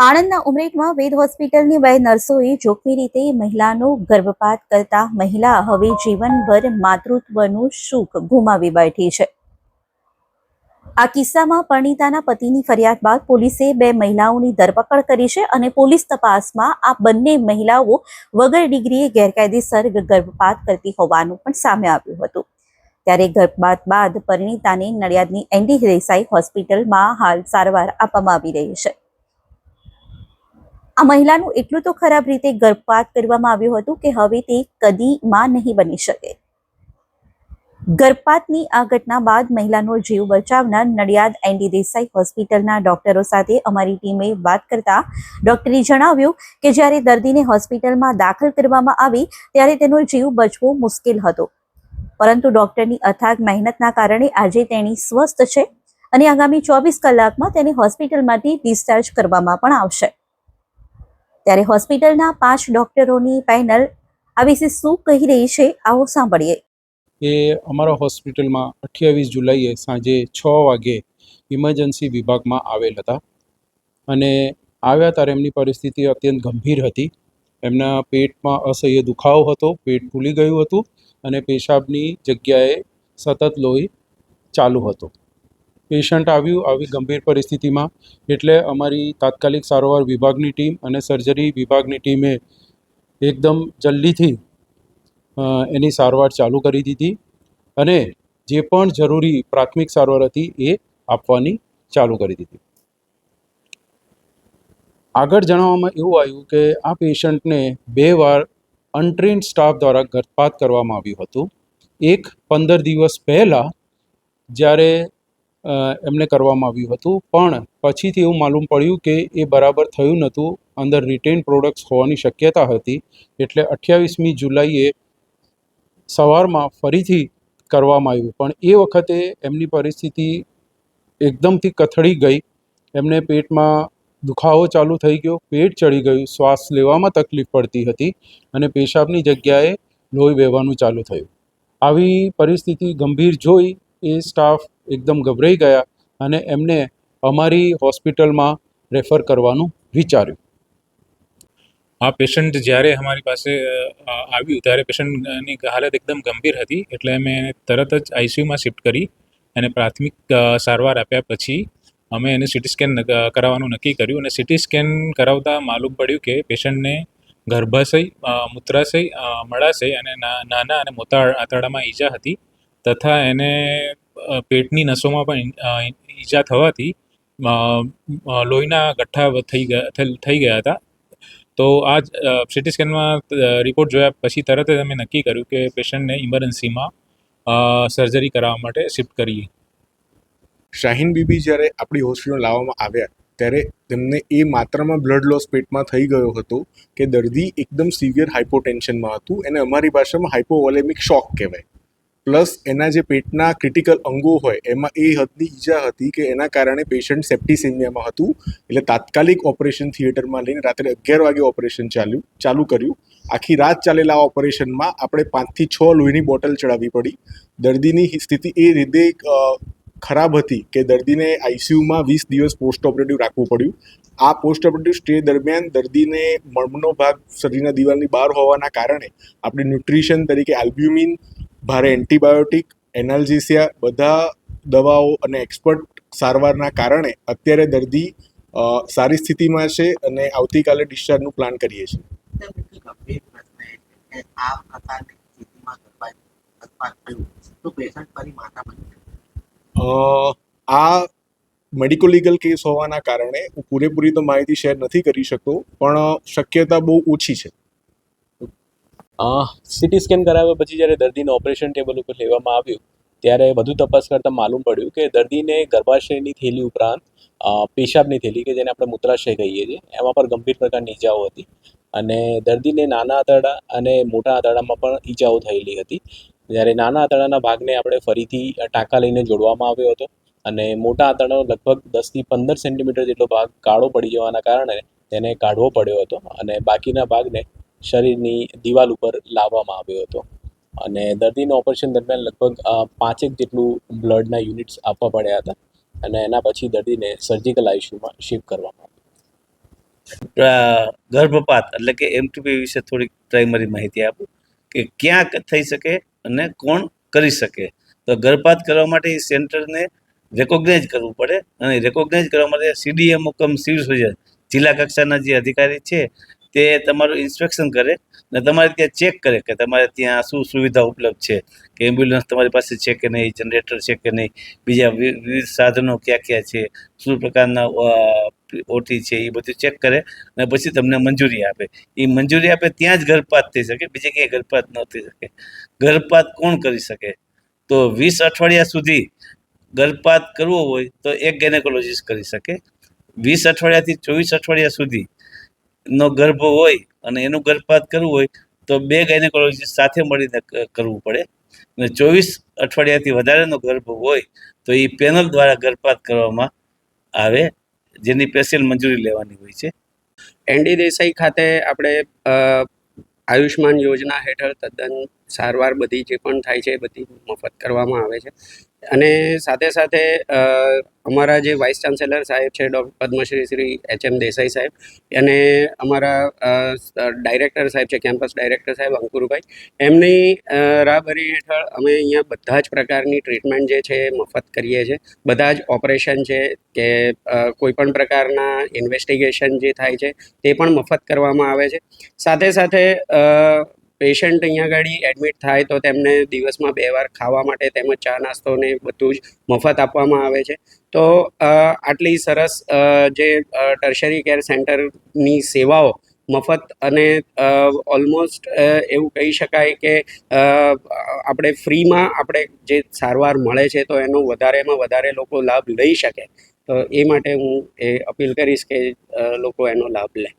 આણંદના ઉમરેઠમાં વેદ હોસ્પિટલની બે નર્સોએ જોખમી રીતે મહિલાનો ગર્ભપાત કરતા મહિલા હવે જીવનભર માતૃત્વનું સુખ ગુમાવી બેઠી છે। આ કિસ્સામાં પરિણીતાના પતિની ફરિયાદ બાદ પોલીસે બે મહિલાઓની ધરપકડ કરી છે અને પોલીસ તપાસમાં આ બંને મહિલાઓ વગર ડિગ્રીએ ગેરકાયદેસર ગર્ભપાત કરતી હોવાનું પણ સામે આવ્યું હતું। ત્યારે ગર્ભપાત બાદ પરિણીતાને નડિયાદની એનડી દેસાઈ હોસ્પિટલમાં હાલ સારવાર આપવામાં આવી રહી છે। આ મહિલાનું એટલું તો ખરાબ રીતે ગર્ભપાત કરવામાં આવ્યું હતું કે હવે તે કદી માં નહીં બની શકે। ગર્ભપાતની આ ઘટના બાદ મહિલાનો જીવ બચાવનાર નડિયાદ એનડી દેસાઈ હોસ્પિટલના ડોક્ટરો સાથે અમારી ટીમે વાત કરતા ડોક્ટરે જણાવ્યું કે જ્યારે દર્દીને હોસ્પિટલમાં દાખલ કરવામાં આવી ત્યારે તેનો જીવ બચવો મુશ્કેલ હતો, પરંતુ ડોક્ટરની અથાગ મહેનતના કારણે આજે તેણી સ્વસ્થ છે અને આગામી 24 કલાકમાં તેને હોસ્પિટલમાંથી ડિસ્ચાર્જ કરવામાં પણ આવશે। ત્યારે હોસ્પિટલના 5 ડોક્ટરોની પેનલ આ વિશે શું કહી રહી છે, આવો સાંભળીએ। એ અમારા હોસ્પિટલમાં 28 જુલાઈએ સાંજે 6 વાગે ઇમરજન્સી વિભાગમાં આવેલ હતા અને આવ્યા ત્યારે એમની પરિસ્થિતિ અત્યંત ગંભીર હતી। એમના પેટમાં અસહ્ય દુખાવો હતો, પેટ ફૂલી ગયું હતું અને પેશાબની જગ્યાએ સતત લોહી ચાલુ હતો। પેશન્ટ આવી ગંભીર પરિસ્થિતિમાં એટલે અમારી તાત્કાલિક સારવાર વિભાગની ટીમ અને સર્જરી વિભાગની ટીમે એકદમ જલ્દીથી એની સારવાર ચાલુ કરી દીધી અને જે પણ જરૂરી પ્રાથમિક સારવાર હતી એ આપવાની ચાલુ કરી દીધી। આગળ જણાવવામાં એવું આવ્યું કે આ પેશન્ટને 2 વાર અનટ્રેન્ડ સ્ટાફ દ્વારા ગર્ભપાત કરવામાં આવ્યું હતું। એક 15 દિવસ પહેલાં જ્યારે એમને કરવામાં આવ્યું હતું, પણ પછીથી એવું માલુમ પડ્યું કે એ બરાબર થયું નહોતું, અંદર રિટેન પ્રોડક્ટ્સ હોવાની શક્યતા હતી, એટલે 28મી જુલાઈએ સવારમાં ફરીથી કરવામાં આવ્યું, પણ એ વખતે એમની પરિસ્થિતિ એકદમથી કથળી ગઈ। એમને પેટમાં દુખાવો ચાલુ થઈ ગયો, પેટ ચડી ગયું, શ્વાસ લેવામાં તકલીફ પડતી હતી અને પેશાબની જગ્યાએ લોહી વહેવાનું ચાલુ થયું। આવી પરિસ્થિતિ ગંભીર જોઈ એ સ્ટાફ એકદમ ગભરાઈ ગયા અને એમને અમારી હોસ્પિટલમાં રેફર કરવાનું વિચાર્યું। આ પેશન્ટ જ્યારે અમારી પાસે આવ્યું ત્યારે પેશન્ટની હાલત એકદમ ગંભીર હતી, એટલે અમે એને તરત જ આઈસીયુમાં શિફ્ટ કરી અને પ્રાથમિક સારવાર આપ્યા પછી અમે એને સીટી સ્કેન કરાવવાનું નક્કી કર્યું અને સીટી સ્કેન કરાવતા માલુમ પડ્યું કે પેશન્ટને ગર્ભાશય, મૂત્રાશય, મળાશય અને નાના અને મોટા આંતરડામાં ઈજા હતી તથા એને પેટની નસોમાં પણ ઈજા થવાથી લોહીના ગઠ્ઠા થઈ ગયા હતા। તો આ સીટી સ્કેનમાં રિપોર્ટ જોયા પછી તરત જ અમે નક્કી કર્યું કે પેશન્ટને ઇમરજન્સીમાં સર્જરી કરાવવા માટે શિફ્ટ કરીએ। શાહીન બીબી જ્યારે આપણી હોસ્પિટલમાં લાવવામાં આવ્યા ત્યારે તેમને એ માત્રામાં બ્લડ લોસ પેટમાં થઈ ગયો હતો કે દર્દી એકદમ સિવિયર હાઇપોટેન્શનમાં હતું, એને અમારી ભાષામાં હાઇપોવોલેમિક શોક કહેવાય। પ્લસ એના જે પેટના ક્રિટિકલ અંગો હોય એમાં એ હદની ઈજા હતી કે એના કારણે પેશન્ટ સેપ્ટિસેમિયામાં હતું, એટલે તાત્કાલિક ઓપરેશન થિયેટરમાં લઈને રાત્રે 11 વાગે ઓપરેશન ચાલુ કર્યું। આખી રાત ચાલેલા ઓપરેશનમાં આપણે 5 થી 6 લોહીની બોટલ ચડાવવી પડી। દર્દીની સ્થિતિ એ રીતે ખરાબ હતી કે દર્દીને આઈસીયુમાં 20 દિવસ પોસ્ટ ઓપરેટિવ રાખવું પડ્યું। આ પોસ્ટ ઓપરેટિવ સ્ટે દરમિયાન દર્દીને મળનો ભાગ શરીરના દિવાલની બહાર હોવાના કારણે આપણે ન્યુટ્રિશન તરીકે આલ્બ્યુમિન, ભારે એન્ટીબાયોટિક, એનાલ્જેસિયા બધા દવાઓ અને એક્સપર્ટ સારવારના કારણે અત્યારે દર્દી સારી સ્થિતિમાં છે અને આવતીકાલે ડિસ્ચાર્જનું પ્લાન કરીએ છીએ। આ મેડિકો લીગલ કેસ હોવાના કારણે હું પૂરેપૂરી તો માહિતી શેર નથી કરી શકતો, પણ શક્યતા બહુ ઓછી છે। સીટી સ્કેન કરાવ્યા પછી જ્યારે દર્દીને ઓપરેશન ટેબલ ઉપર લેવામાં આવ્યું ત્યારે વધુ તપાસ કરતાં માલુમ પડ્યું કે દર્દીને ગર્ભાશયની થેલી ઉપરાંત પેશાબની થેલી કે જેને આપણે મૂત્રાશય કહીએ છીએ એમાં પણ ગંભીર પ્રકારની ઈજાઓ હતી અને દર્દીને નાના આંતરડા અને મોટા આંતરડામાં પણ ઈજાઓ થયેલી હતી। જ્યારે નાના આંતરડાના ભાગને આપણે ફરીથી ટાંકા લઈને જોડવામાં આવ્યો હતો અને મોટા આંતરડાનો લગભગ 10 થી 15 સેન્ટીમીટર જેટલો ભાગ કાળો પડી જવાના કારણે તેને કાઢવો પડ્યો હતો અને બાકીના ભાગને શરીરની દિવાલ ઉપર લાવવામાં આવ્યો હતો અને દર્દીને ઓપરેશન દરમિયાન લગભગ 5 જેટલું બ્લડના યુનિટ્સ આપવા પડ્યા હતા અને એના પછી દર્દીને સર્જિકલ આઈસીયુમાં શિફ્ટ કરવામાં આવ્યું। ગર્ભપાત એટલે કે એમટીપી વિશે થોડીક પ્રાઇમરી માહિતી આપું કે ક્યાં થઈ શકે અને કોણ કરી શકે. તો ગર્ભપાત કરવા માટે એ સેન્ટરને રેકોગ્નાઇઝ કરવું પડે અને રેકોગ્નાઇઝ કરવા માટે સીડીએમઓ કમ સિવિલ સર્જન જિલ્લા કક્ષાના જે અધિકારી છે તે તમારું ઇન્સ્પેક્શન કરે અને તમારે ત્યાં ચેક કરે કે તમારે ત્યાં શું સુવિધા ઉપલબ્ધ છે, કે એમ્બ્યુલન્સ તમારી પાસે છે કે નહીં, જનરેટર છે કે નહીં, બીજા વિવિધ સાધનો ક્યાં ક્યાં છે, શું પ્રકારના ઓટી છે, એ બધું ચેક કરે અને પછી તમને મંજૂરી આપે. એ મંજૂરી આપે ત્યાં જ ગર્ભપાત થઈ શકે, બીજે ક્યાંય ગર્ભપાત ન થઈ શકે. ગર્ભપાત કોણ કરી શકે? તો 20 અઠવાડિયા સુધી ગર્ભપાત કરવો હોય તો એક ગાયનેકોલોજીસ્ટ કરી શકે. 20 અઠવાડિયાથી 24 અઠવાડિયા સુધી નો ગર્ભ હોય અને એનું ગર્ભપાત કરવું હોય તો 2 ગાયનેકોલોજીસ્ટ સાથે મળીને કરવું પડે. અને 24 અઠવાડિયાથી વધારેનો ગર્ભ હોય તો એ પેનલ દ્વારા ગર્ભપાત કરવામાં આવે, જેની સ્પેશિયલ મંજૂરી લેવાની હોય છે. એનડી દેસાઈ ખાતે આપણે આયુષ્માન યોજના હેઠળ તદ્દન સારવાર બધી જે પણ થાય છે એ બધી મફત કરવામાં આવે છે. અને સાથે સાથે અમારા જે વાઇસ ચાન્સેલર સાહેબ છે પદ્મશ્રી શ્રી એચ.એમ. દેસાઈ સાહેબ, અને અમારા ડાયરેક્ટર સાહેબ છે, કેમ્પસ ડાયરેક્ટર સાહેબ અંકુરભાઈ, એમની રાહબરી હેઠળ અમે અહીંયા બધા જ પ્રકારની ટ્રીટમેન્ટ જે છે એ મફત કરીએ છીએ. બધા જ ઓપરેશન છે કે કોઈ પણ પ્રકારના ઇન્વેસ્ટિગેશન જે થાય છે તે પણ મફત કરવામાં આવે છે. સાથે સાથે પેશન્ટ અહીંયા આગળ એડમિટ થાય તો તેમને દિવસમાં 2 વાર ખાવા માટે તેમજ ચા નાસ્તો ને બધું જ મફત આપવામાં આવે છે. તો આટલી સરસ જે ટર્શરી કેર સેન્ટરની સેવાઓ મફત અને ઓલમોસ્ટ એવું કહી શકાય કે આપણે ફ્રીમાં આપણે જે સારવાર મળે છે તો એનો વધારેમાં વધારે લોકો લાભ લઈ શકે. તો એ માટે હું એ અપીલ કરીશ કે લોકો એનો લાભ લે.